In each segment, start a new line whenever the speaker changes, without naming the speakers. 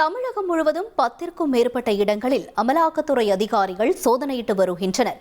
தமிழகம் முழுவதும் 10க்கும் மேற்பட்ட இடங்களில் அமலாக்கத்துறை அதிகாரிகள் சோதனையிட்டு வருகின்றனர்.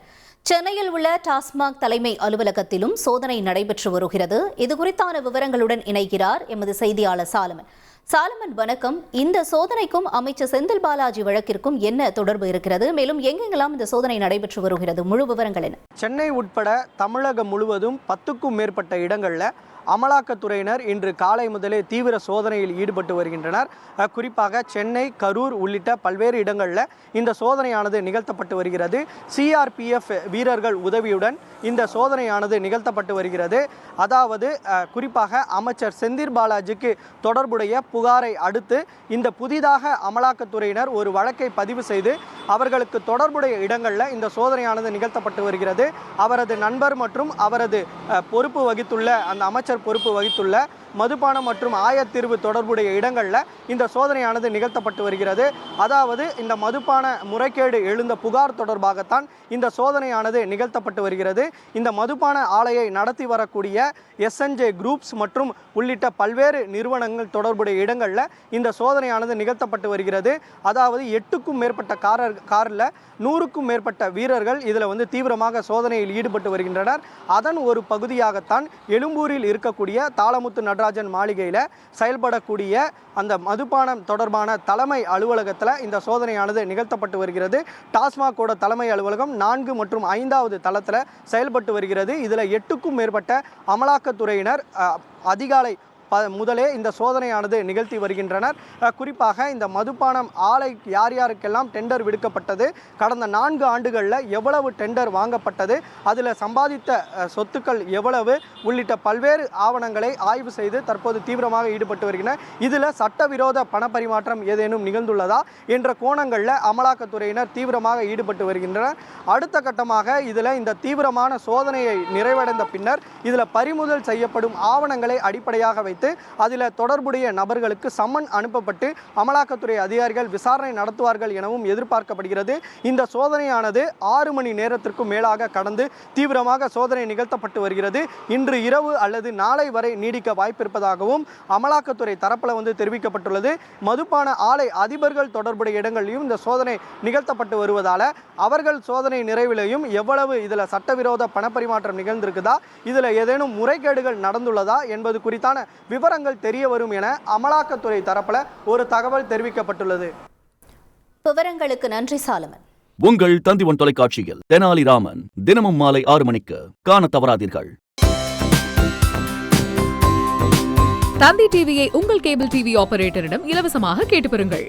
சென்னையில் உள்ள டாஸ்மாக் தலைமை அலுவலகத்திலும் சோதனை நடைபெற்று வருகிறது. இதுகுறித்தான விவரங்களுடன் இணைகிறார் எமது செய்தியாளர் சாலமன். சாலமன், வணக்கம். இந்த சோதனைக்கும் அமைச்சர் செந்தில் பாலாஜி வழக்கிற்கும் என்ன தொடர்பு இருக்கிறது? மேலும் எங்கெங்கெல்லாம் இந்த சோதனை நடைபெற்று வருகிறது? முழு விவரங்கள் என்ன?
சென்னை உட்பட தமிழகம் முழுவதும் 10க்கும் மேற்பட்ட இடங்களில் அமலாக்கத்துறையினர் இன்று காலை முதலே தீவிர சோதனையில் ஈடுபட்டு வருகின்றனர். குறிப்பாக சென்னை, கரூர் உள்ளிட்ட பல்வேறு இடங்களில் இந்த சோதனையானது நிகழ்த்தப்பட்டு வருகிறது. சிஆர்பிஎஃப் வீரர்கள் உதவியுடன் இந்த சோதனையானது நிகழ்த்தப்பட்டு வருகிறது. அதாவது குறிப்பாக அமைச்சர் செந்தில் பாலாஜிக்கு தொடர்புடைய புகாரை அடுத்து இந்த புதிதாக அமலாக்கத்துறையினர் ஒரு வழக்கை பதிவு செய்து அவர்களுக்கு தொடர்புடைய இடங்களில் இந்த சோதனையானது நிகழ்த்தப்பட்டு வருகிறது. அவரது நண்பர் மற்றும் அவரது பொறுப்பு வகித்துள்ள அந்த அமைச்சர் பொறுப்பு வகித்துள்ள மதுபானம் மற்றும் ஆயத்தீர்வு தொடர்புடைய இடங்களில் இந்த சோதனையானது நிகழ்த்தப்பட்டு வருகிறது. அதாவது இந்த மதுபான முறைகேடு எழுந்த புகார் தொடர்பாகத்தான் இந்த சோதனையானது நிகழ்த்தப்பட்டு வருகிறது. இந்த மதுபான ஆலையை நடத்தி வரக்கூடிய எஸ்என்ஜே குரூப்ஸ் மற்றும் உள்ளிட்ட பல்வேறு நிறுவனங்கள் தொடர்புடைய இடங்களில் இந்த சோதனையானது நிகழ்த்தப்பட்டு வருகிறது. அதாவது 8க்கும் மேற்பட்ட காரில் 100க்கும் மேற்பட்ட வீரர்கள் இதில் தீவிரமாக சோதனையில் ஈடுபட்டு வருகின்றனர். அதன் ஒரு பகுதியாகத்தான் எழும்பூரில் இருக்கக்கூடிய தாளமுத்து நடராஜன் மாளிகையில் செயல்படக்கூடிய அந்த மதுபானம் தொடர்பான தலைமை அலுவலகத்தில் இந்த சோதனையானது நிகழ்த்தப்பட்டு வருகிறது. டாஸ்மாகோட தலைமை அலுவலகம் 4 மற்றும் 5வது தளத்தில் செயல்பட்டு வருகிறது. இதில் 8க்கும் மேற்பட்ட அமலாக்கத்துறையினர் அதிகாலை முதலே இந்த சோதனையானது நிகழ்த்தி வருகின்றனர். குறிப்பாக இந்த மதுபானம் ஆலை யார் யாருக்கெல்லாம் டெண்டர் விடுக்கப்பட்டது, கடந்த 4 ஆண்டுகளில் எவ்வளவு டெண்டர் வாங்கப்பட்டது, அதில் சம்பாதித்த சொத்துக்கள் எவ்வளவு உள்ளிட்ட பல்வேறு ஆவணங்களை ஆய்வு செய்து தற்போது தீவிரமாக ஈடுபட்டு வருகின்றனர். இதில் சட்டவிரோத பணப்பரிமாற்றம் ஏதேனும் நிகழ்ந்துள்ளதா என்ற கோணங்களில் அமலாக்கத்துறையினர் தீவிரமாக ஈடுபட்டு வருகின்றனர். அடுத்த கட்டமாக இதில் இந்த தீவிரமான சோதனையை நிறைவடைந்த பின்னர் இதில் பறிமுதல் செய்யப்படும் ஆவணங்களை அடிப்படையாக வைத்து அதில் தொடர்புடைய நபர்களுக்கு சம்மன் அனுப்பப்பட்டு அமலாக்கத்துறை அதிகாரிகள் விசாரணை நடத்துவார்கள் எனவும் எதிர்பார்க்கப்படுகிறது. இந்த சோதனையானது 6 மணி நேரத்திற்கும் மேலாக கடந்து தீவிரமாக சோதனை நிகழ்த்தப்பட்டு வருகிறது. இன்று இரவு அல்லது நாளை வரை நீடிக்க வாய்ப்பிருப்பதாகவும் அமலாக்கத்துறை தரப்பில் தெரிவிக்கப்பட்டுள்ளது. மதுபான ஆலை அதிபர்கள் தொடர்புடைய இடங்களிலும் இந்த சோதனை நிகழ்த்தப்பட்டு வருவதால் அவர்கள் சோதனை நிறைவிலையும் எவ்வளவு இதில் சட்டவிரோத பணப்பரிமாற்றம் நிகழ்ந்திருக்குதா, இதில் ஏதேனும் முறைகேடுகள் நடந்துள்ளதா என்பது குறித்தான விவரங்கள் தெரிய வரும் என அமலாக்கத்துறை தரப்புல ஒரு தகவல் தெரிவிக்கப்பட்டுள்ளது.
விவரங்களுக்கு நன்றி சாலமன்.
உங்கள் தந்திவன் தொலைக்காட்சியில் தெனாலிராமன் தினமும் மாலை 6 மணிக்கு காண தவறாதீர்கள்.
தந்தி டிவியை உங்கள் கேபிள் டிவி ஆபரேட்டரிடம் இலவசமாக கேட்டு பெறுங்கள்.